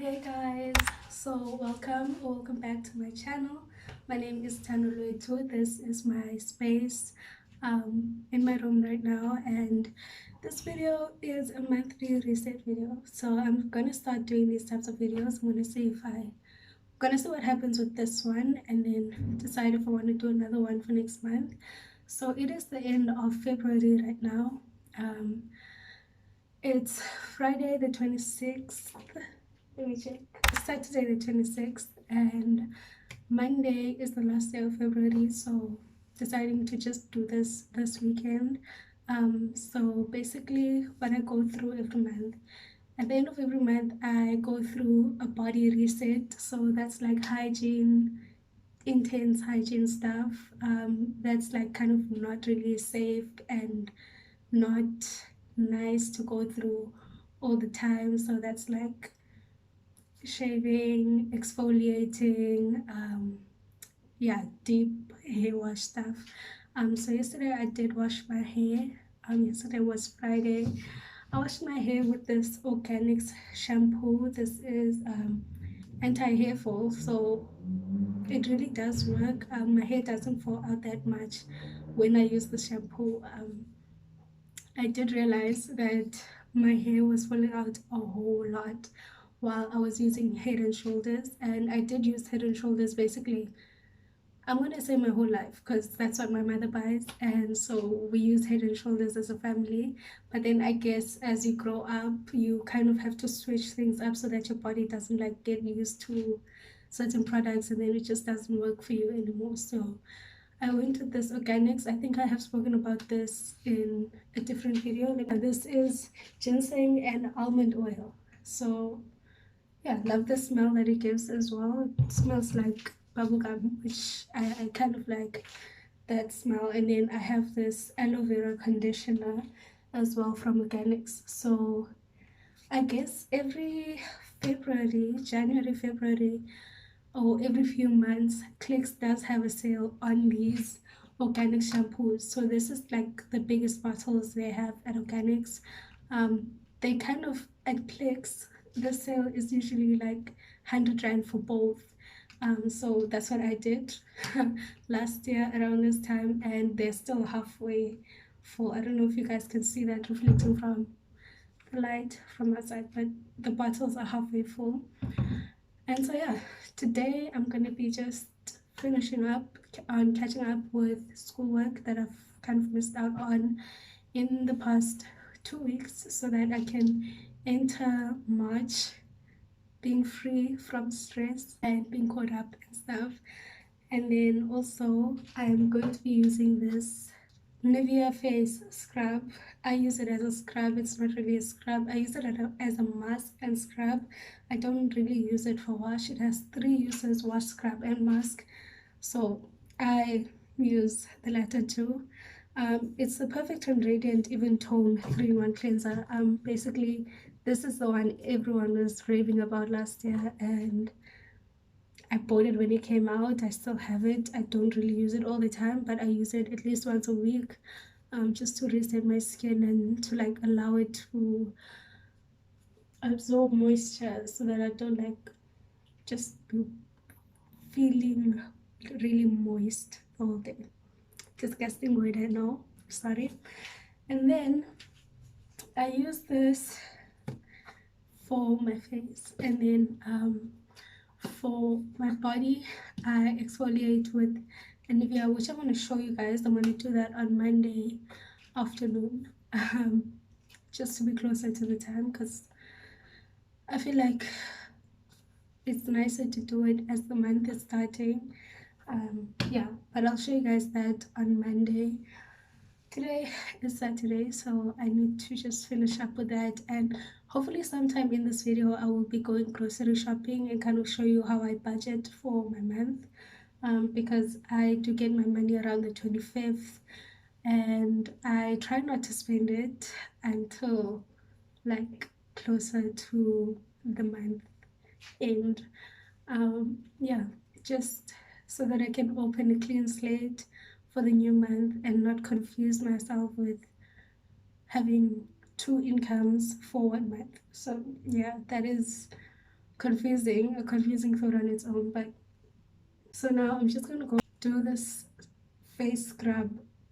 Hey guys, so welcome back to my channel. My name is Tanuluetu. This is my space in my room right now, and this video is a monthly reset video. So I'm gonna start doing these types of videos. I'm gonna see what happens with this one and then decide if I want to do another one for next month. So it is the end of February right now. um, it's Friday the 26th. Let me check. Saturday the 26th, and Monday is the last day of February. So deciding to just do this weekend. So basically, what I go through every month. At the end of every month, I go through a body reset. So that's like hygiene, intense hygiene stuff. That's like kind of not really safe and not nice to go through all the time. So that's like shaving, exfoliating, yeah, deep hair wash stuff. So yesterday I did wash my hair. Yesterday was Friday. I washed my hair with this organics shampoo. This is anti-hair fall, so it really does work. My hair doesn't fall out that much when I use the shampoo. I did realize that my hair was falling out a whole lot while I was using Head and Shoulders, and I did use Head and Shoulders basically, I'm gonna say my whole life, because that's what my mother buys, and so we use Head and Shoulders as a family. But then I guess as you grow up, you kind of have to switch things up so that your body doesn't like get used to certain products, and then it just doesn't work for you anymore. So I went with this organics. I think I have spoken about this in a different video. This is ginseng and almond oil. So yeah, love the smell that it gives as well. It smells like bubblegum, which I kind of like that smell. And then I have this aloe vera conditioner as well from organics. So I guess every February, January, February, or every few months, Clicks does have a sale on these organic shampoos. So this is like the biggest bottles they have at organics. They kind of, at Clicks, the sale is usually like 100 rand for both. So that's what I did last year around this time, and they're still halfway full. I don't know if you guys can see that reflecting from the light from outside, but the bottles are halfway full. And so yeah, today I'm gonna be just finishing up on catching up with schoolwork that I've kind of missed out on in the past 2 weeks, so that I can enter March being free from stress and being caught up and stuff. And then also I'm going to be using this Nivea face scrub. I use it as a scrub. It's not really a scrub. I use it as a mask and scrub. I don't really use it for wash. It has 3 uses: wash, scrub, and mask. So I use the latter two. It's the Perfect and Radiant Even Tone 3-in-1 cleanser. Basically, this is the one everyone was raving about last year, and I bought it when it came out. I still have it. I don't really use it all the time, but I use it at least once a week, just to reset my skin and to like allow it to absorb moisture, so that I don't like just be feeling really moist all day. Disgusting word, I know. Sorry. And then I use this for my face, and then for my body I exfoliate with Nivea, which I'm going to show you guys. I'm going to do that on Monday afternoon, just to be closer to the time, because I feel like it's nicer to do it as the month is starting. Yeah, but I'll show you guys that on Monday. Today is Saturday, so I need to just finish up with that, and hopefully sometime in this video I will be going grocery shopping and kind of show you how I budget for my month, because I do get my money around the 25th, and I try not to spend it until like closer to the month end. Yeah, just so that I can open a clean slate for the new month and not confuse myself with having 2 incomes for 1 month. So yeah, that is a confusing thought on its own. But so now I'm just gonna go do this face scrub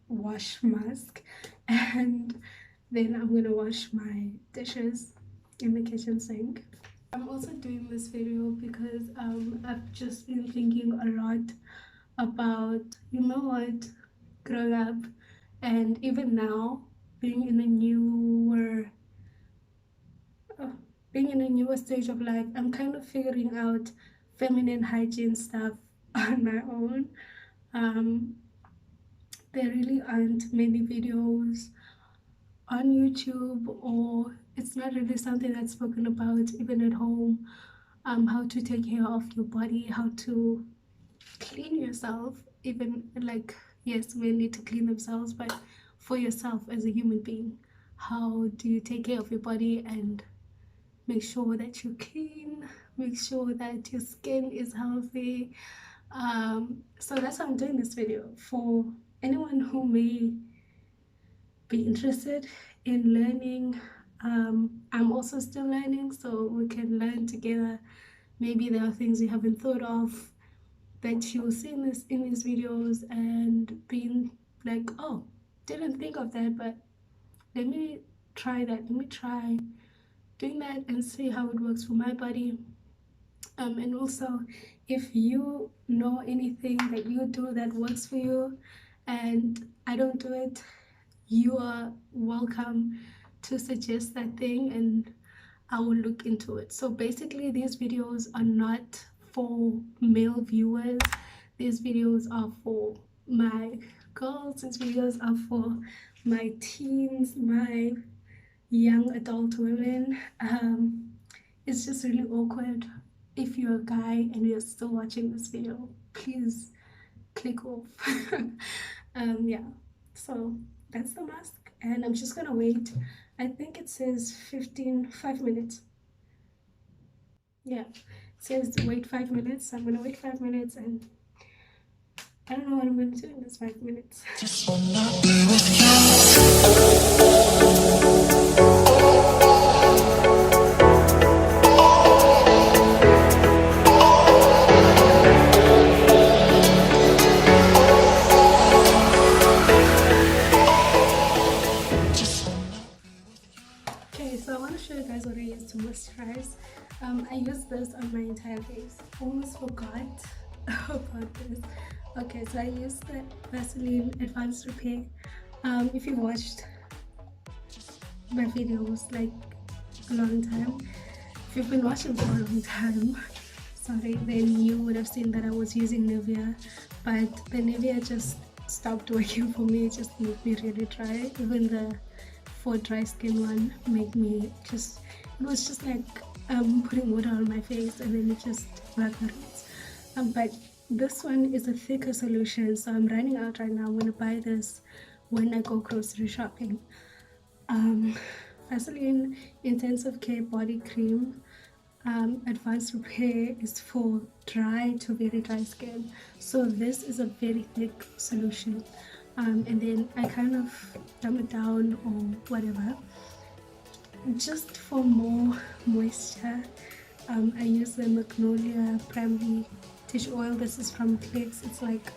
wash mask, and then I'm gonna wash my dishes in the kitchen sink. I'm also doing this video because I've just been thinking a lot about, you know what, growing up, and even now being in a newer stage of life. I'm kind of figuring out feminine hygiene stuff on my own. There really aren't many videos on YouTube, or it's not really something that's spoken about even at home. How to take care of your body, how to clean yourself, even like, yes, men need to clean themselves, but for yourself as a human being, how do you take care of your body and make sure that you're clean, make sure that your skin is healthy. So that's why I'm doing this video, for anyone who may be interested in learning. I'm also still learning, so we can learn together. Maybe there are things you haven't thought of that you'll see in these videos and being like, oh, didn't think of that, but let me try that. Let me try doing that and see how it works for my body. And also, if you know anything that you do that works for you and I don't do it, you are welcome to suggest that thing and I will look into it. So basically, these videos are not for male viewers. These videos are for my girls. These videos are for my teens, my young adult women. It's just really awkward. If you're a guy and you're still watching this video, please click off. Yeah, so that's the mask, and I'm just gonna wait. I think it says 5 minutes. Yeah, it says wait 5 minutes. So I'm gonna wait 5 minutes, and I don't know what I'm gonna do in this 5 minutes. Just wanna be with you. What I use to moisturize. I use this on my entire face. Almost forgot about this. Okay, so I use the Vaseline Advanced Repair. If you watched my videos like a long time, if you've been watching for a long time, sorry, then you would have seen that I was using Nivea, but the Nivea just stopped working for me. It just made me really dry. Even the for dry skin one made me just, it was just like putting water on my face and then it just evaporates. But this one is a thicker solution, so I'm running out right now. I'm gonna buy this when I go grocery shopping. Vaseline Intensive Care Body Cream Advanced Repair is for dry to very dry skin, so this is a very thick solution. And then I kind of dumb it down or whatever, just for more moisture. I use the Magnolia Primary Tissue Oil. This is from Clicks. It's like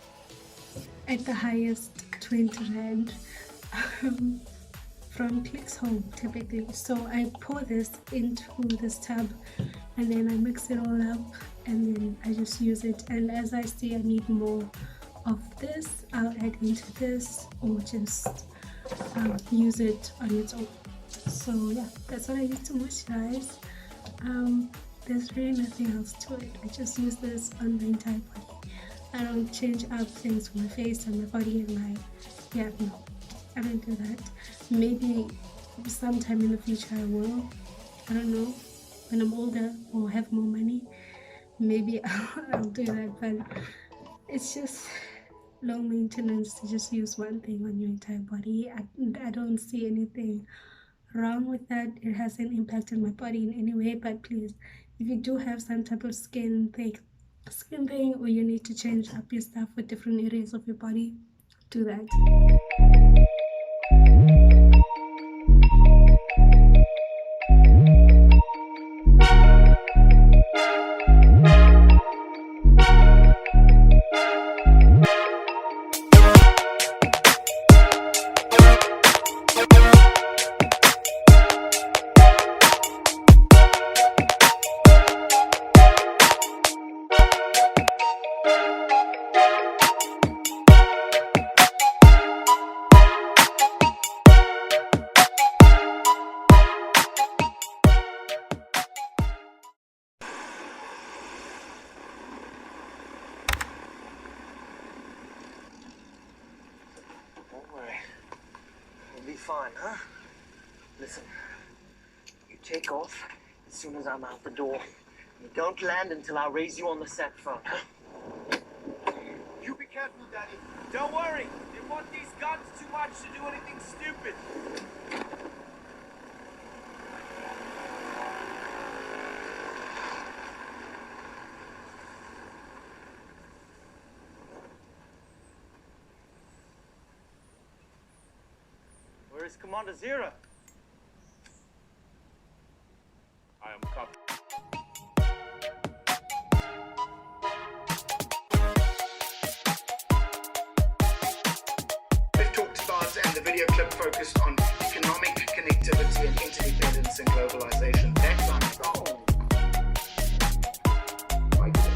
at the highest 20 rand from Clicks Home typically. So I pour this into this tub and then I mix it all up and then I just use it. And as I see I need more of this, I'll add into this or just use it on its own. So yeah, that's what I use to moisturize. There's really nothing else to it. I just use this on my entire body. I don't change up things for my face and my body and my, yeah, no, I don't do that. Maybe sometime in the future I will. I don't know, when I'm older or have more money, maybe I'll do that, but it's just low maintenance to just use one thing on your entire body. I don't see anything wrong with that. It hasn't impacted my body in any way, but please, if you do have some type of skin thing or you need to change up your stuff with different areas of your body, do that. fine, huh? Listen, you take off as soon as I'm out the door. You don't land until I raise you on the sat phone, huh? You be careful, Daddy. Don't worry. They want these guns too much to do anything stupid. Where is Commander Zira? I am Captain. We've talked about, and the video clip focused on economic connectivity and interdependence and globalization. That's on right there.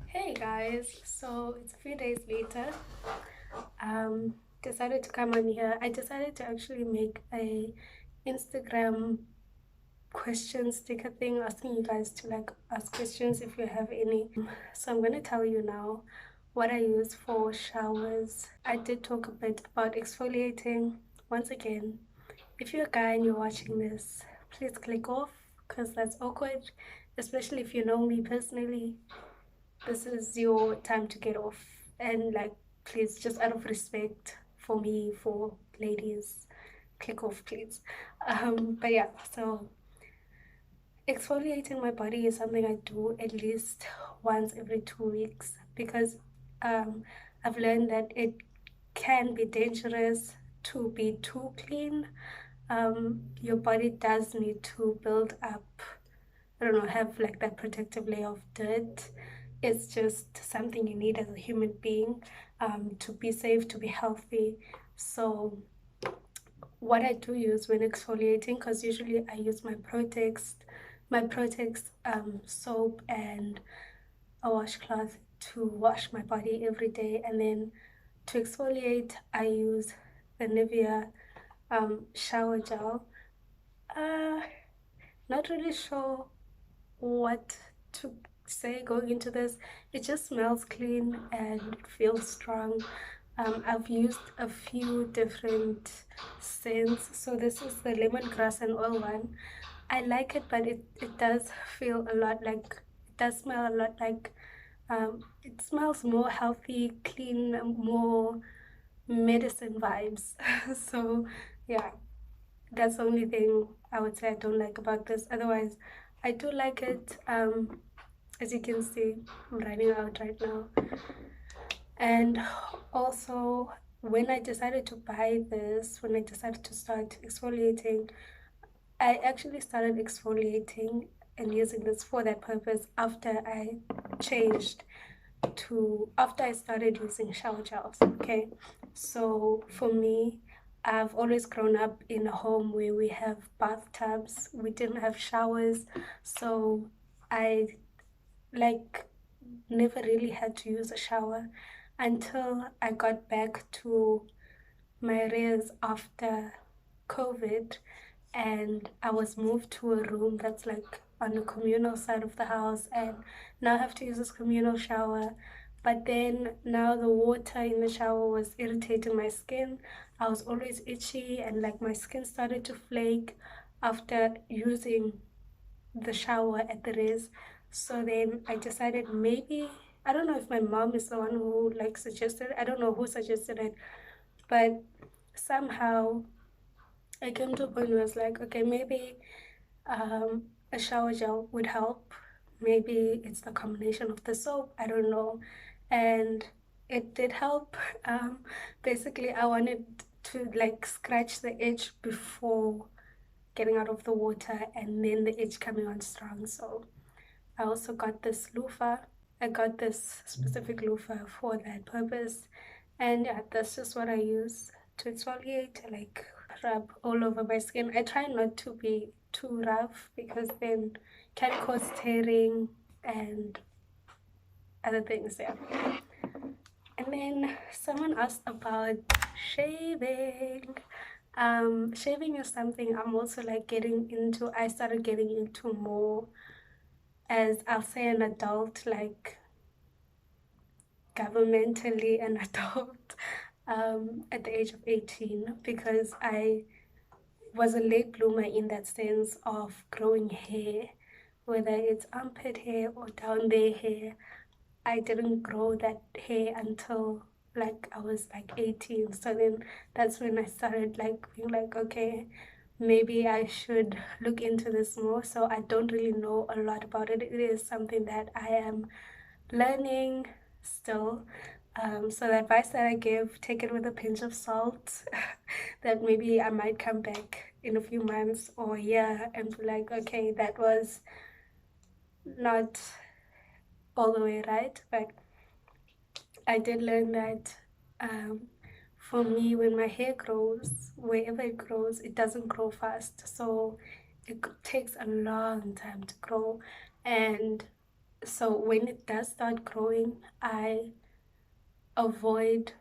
Hey guys, so it's a few days later. Decided to come on here. I decided to actually make a Instagram question sticker thing, asking you guys to like ask questions if you have any. So I'm gonna tell you now what I use for showers. I did talk a bit about exfoliating. Once again, if you're a guy and you're watching this, please click off because that's awkward, especially if you know me personally. This is your time to get off, and like, please, just out of respect for me, for ladies, click off, please. But yeah, so exfoliating my body is something I do at least once every 2 weeks because I've learned that it can be dangerous to be too clean. Your body does need to build up, I don't know, have like that protective layer of dirt. It's just something you need as a human being, to be safe, to be healthy. So what I do use when exfoliating, because usually I use my Protex soap and a washcloth to wash my body every day, and then to exfoliate I use the Nivea shower gel. Not really sure what to say going into this. It just smells clean and it feels strong. I've used a few different scents, so this is the lemongrass and oil one. I like it, but it does feel a lot like, it does smell a lot like, it smells more healthy, clean, more medicine vibes. So yeah, that's the only thing I would say I don't like about this. Otherwise, I do like it. As you can see, I'm running out right now. And also, when I decided to buy this, when I decided to start exfoliating, I actually started exfoliating and using this for that purpose after I started using shower gels. Okay, so for me, I've always grown up in a home where we have bathtubs. We didn't have showers, so I like never really had to use a shower until I got back to my res after COVID, and I was moved to a room that's like on the communal side of the house, and now I have to use this communal shower. But then now the water in the shower was irritating my skin. I was always itchy and like my skin started to flake after using the shower at the res. So then I decided, maybe, I don't know if my mom is the one who like suggested it. I don't know who suggested it, but somehow I came to a point where I was like, okay, maybe a shower gel would help. Maybe it's the combination of the soap, I don't know. And it did help. Basically, I wanted to like scratch the edge before getting out of the water and then the edge coming on strong. So I also got this loofah. I got this specific loofah for that purpose. And yeah, that's just what I use to exfoliate, like rub all over my skin. I try not to be too rough because then can cause tearing and other things, yeah. And then someone asked about shaving. Shaving is something I'm also like getting into. I started getting into more as, I'll say, an adult, like governmentally an adult, at the age of 18, because I was a late bloomer in that sense of growing hair, whether it's armpit hair or down there hair. I didn't grow that hair until like I was like 18. So then that's when I started like being like, okay, maybe I should look into this more. So I don't really know a lot about it. It is something that I am learning still. So the advice that I give, take it with a pinch of salt. That maybe I might come back in a few months or a year and be like, okay, that was not all the way right, but I did learn that, for me, when my hair grows, wherever it grows, it doesn't grow fast. So it takes a long time to grow. And so when it does start growing, I avoid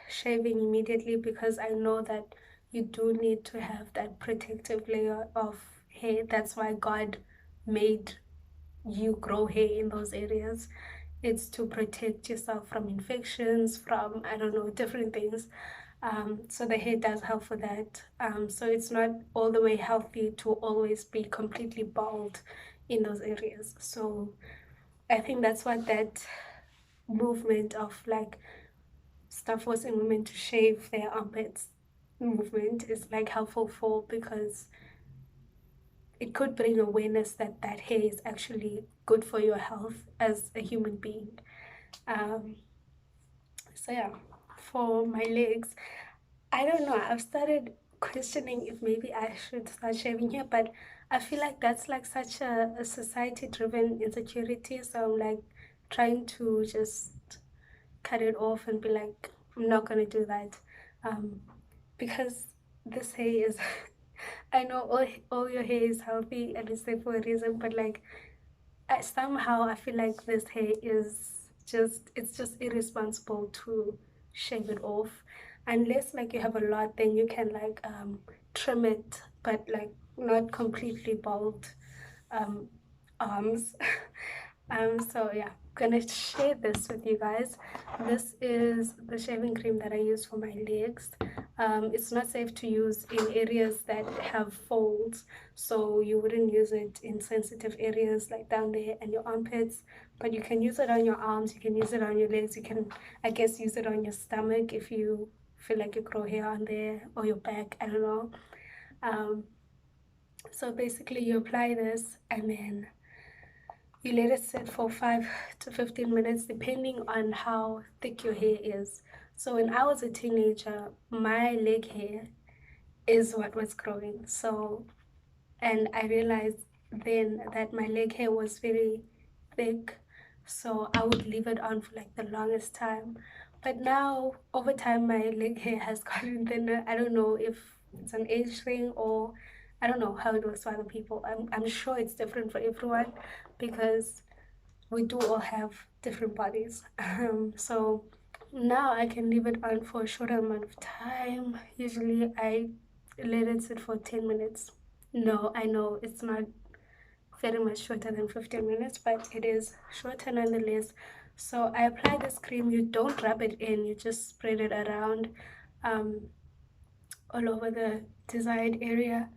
shaving immediately, because I know that you do need to have that protective layer of hair. That's why God made you grow hair in those areas. It's to protect yourself from infections, from, I don't know, different things. So the hair does help for that. So it's not all the way healthy to always be completely bald in those areas. So I think that's what that movement of like stop forcing women to shave their armpits movement is like helpful for, because it could bring awareness that that hair is actually good for your health as a human being. Um, so yeah, for my legs, I don't know. I've started questioning if maybe I should start shaving here, but I feel like that's like such a society-driven insecurity. So I'm like trying to just cut it off and be like, I'm not gonna do that, um, because this hair is. I know all your hair is healthy and it's there for a reason, but like somehow I feel like this hair is just, it's just irresponsible to shave it off, unless like you have a lot, then you can like trim it, but like not completely bald um arms. So yeah, I'm gonna share this with you guys. This is the shaving cream that I use for my legs. It's not safe to use in areas that have folds, so you wouldn't use it in sensitive areas like down there and your armpits, but you can use it on your arms, you can use it on your legs, you can, I guess, use it on your stomach if you feel like you grow hair on there, or your back, I don't know. So basically you apply this and then you let it sit for 5 to 15 minutes depending on how thick your hair is. So when I was a teenager, my leg hair is what was growing. So, and I realized then that my leg hair was very thick, so I would leave it on for like the longest time. But now, over time, my leg hair has gotten thinner. I don't know if it's an age thing, or I don't know how it works for other people. I'm sure it's different for everyone, because we do all have different bodies. So now I can leave it on for a shorter amount of time. Usually I let it sit for 10 minutes. No, I know it's not very much shorter than 15 minutes, but it is shorter nonetheless. So I apply this cream. You don't rub it in, you just spread it around, um, all over the desired area,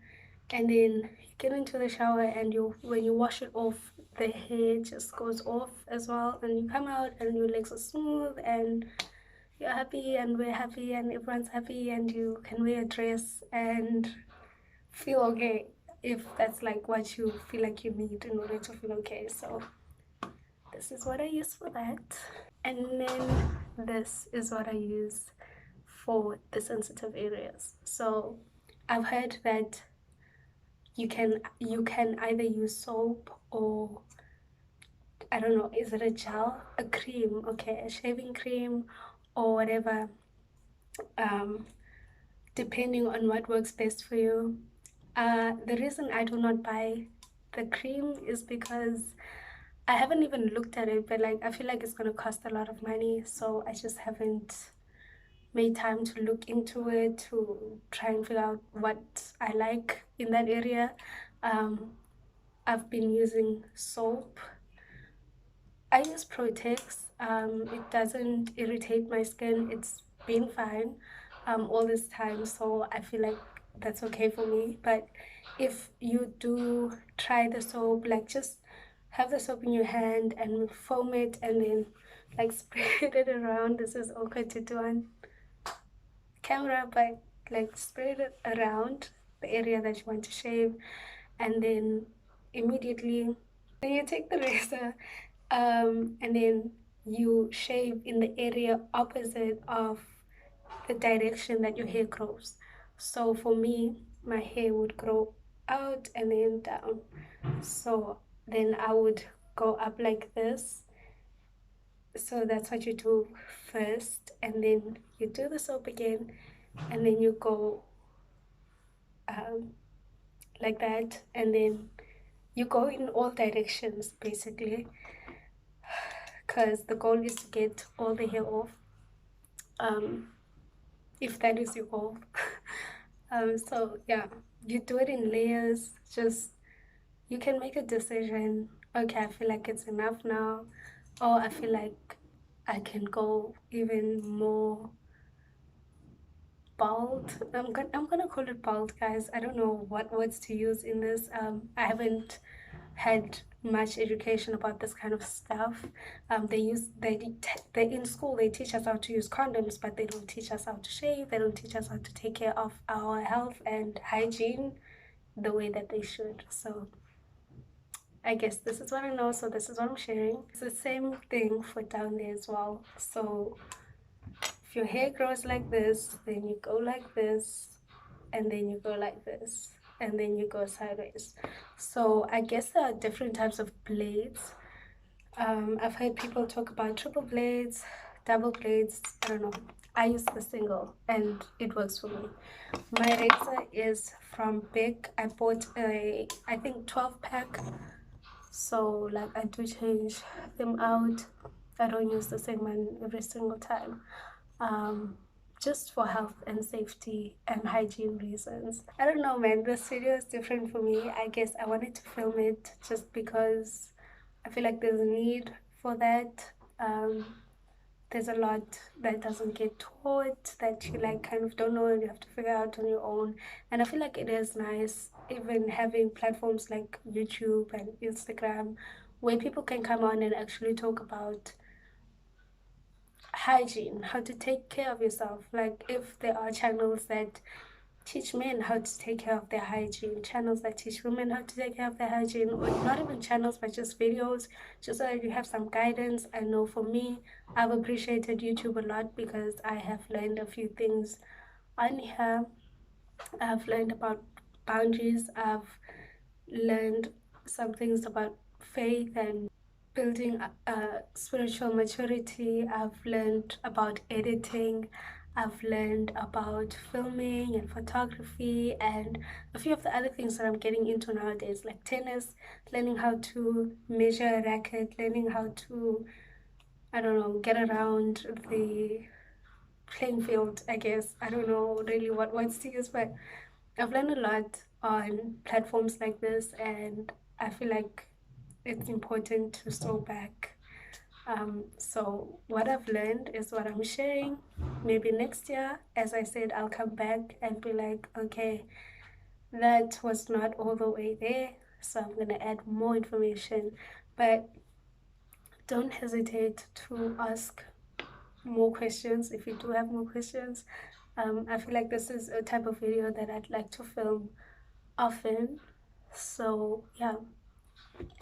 and then you get into the shower, and you, when you wash it off, the hair just goes off as well, and you come out and your legs are smooth and you're happy and we're happy and everyone's happy, and you can wear a dress and feel okay, if that's like what you feel like you need in order to feel okay. So this is what I use for that, and then this is what I use for the sensitive areas. So I've heard that you can either use soap, or I don't know, is it a gel, a cream, okay, a shaving cream, or whatever, depending on what works best for you. The reason I do not buy the cream is because I haven't even looked at it, but like I feel like it's gonna cost a lot of money, so I just haven't made time to look into it, to try and figure out what I like in that area. I've been using soap. I use Protex. It doesn't irritate my skin. It's been fine all this time, so I feel like that's okay for me. But if you do try the soap, like just have the soap in your hand and foam it and then like spread it around. This is awkward to do on camera, but like spread it around the area that you want to shave, and then immediately then you take the razor and then you shave in the area opposite of the direction that your hair grows. So for me, my hair would grow out and then down. So then I would go up like this. So that's what you do first, and then you do the soap again, and then you go like that, and then you go in all directions basically, because the goal is to get all the hair off, if that is your goal. So yeah, you do it in layers. Just you can make a decision. Okay, I feel like it's enough now, or I feel like I can go even more bald. I'm gonna call it bald, guys. I don't know what words to use in this. I haven't had much education about this kind of stuff. They in school they teach us how to use condoms, but they don't teach us how to shave. They don't teach us how to take care of our health and hygiene the way that they should. So I guess this is what I know, so this is what I'm sharing. It's the same thing for down there as well. So if your hair grows like this, then you go like this, and then you go like this, and then you go sideways. So I guess there are different types of blades. I've heard people talk about triple blades, double blades. I don't know. I use the single and it works for me. My razor is from Big. I bought a, I think 12 pack. So like I do change them out. I don't use the same one every single time. Just for health and safety and hygiene reasons. I don't know, man. This video is different for me. I guess I wanted to film it just because I feel like there's a need for that. There's a lot that doesn't get taught, that you like kind of don't know and you have to figure out on your own. And I feel like it is nice even having platforms like YouTube and Instagram where people can come on and actually talk about hygiene, how to take care of yourself. Like if there are channels that teach men how to take care of their hygiene, channels that teach women how to take care of their hygiene, or not even channels but just videos, just so that you have some guidance. I know for me, I've appreciated YouTube a lot because I have learned a few things on here. I've learned about boundaries, I've learned some things about faith and building spiritual maturity. I've learned about editing. I've learned about filming and photography and a few of the other things that I'm getting into nowadays, like tennis, learning how to measure a racket, learning how to, I don't know, get around the playing field, I guess. I don't know really what words to use, but I've learned a lot on platforms like this, and I feel like it's important to stay back. So what I've learned is what I'm sharing. Maybe next year, as I said, I'll come back and be like, okay, that was not all the way there, so I'm gonna add more information. But don't hesitate to ask more questions if you do have more questions. I feel like this is a type of video that I'd like to film often. So yeah,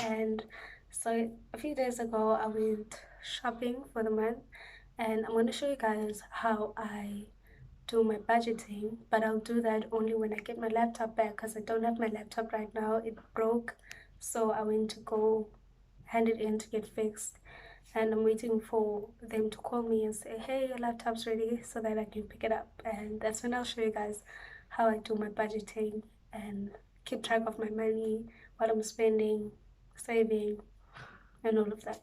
and so a few days ago I went shopping for the month, and I'm going to show you guys how I do my budgeting, but I'll do that only when I get my laptop back because I don't have my laptop right now. It broke, so I went to go hand it in to get fixed, and I'm waiting for them to call me and say, hey, your laptop's ready, so that I can pick it up. And that's when I'll show you guys how I do my budgeting and keep track of my money, what I'm spending, saving, and all of that.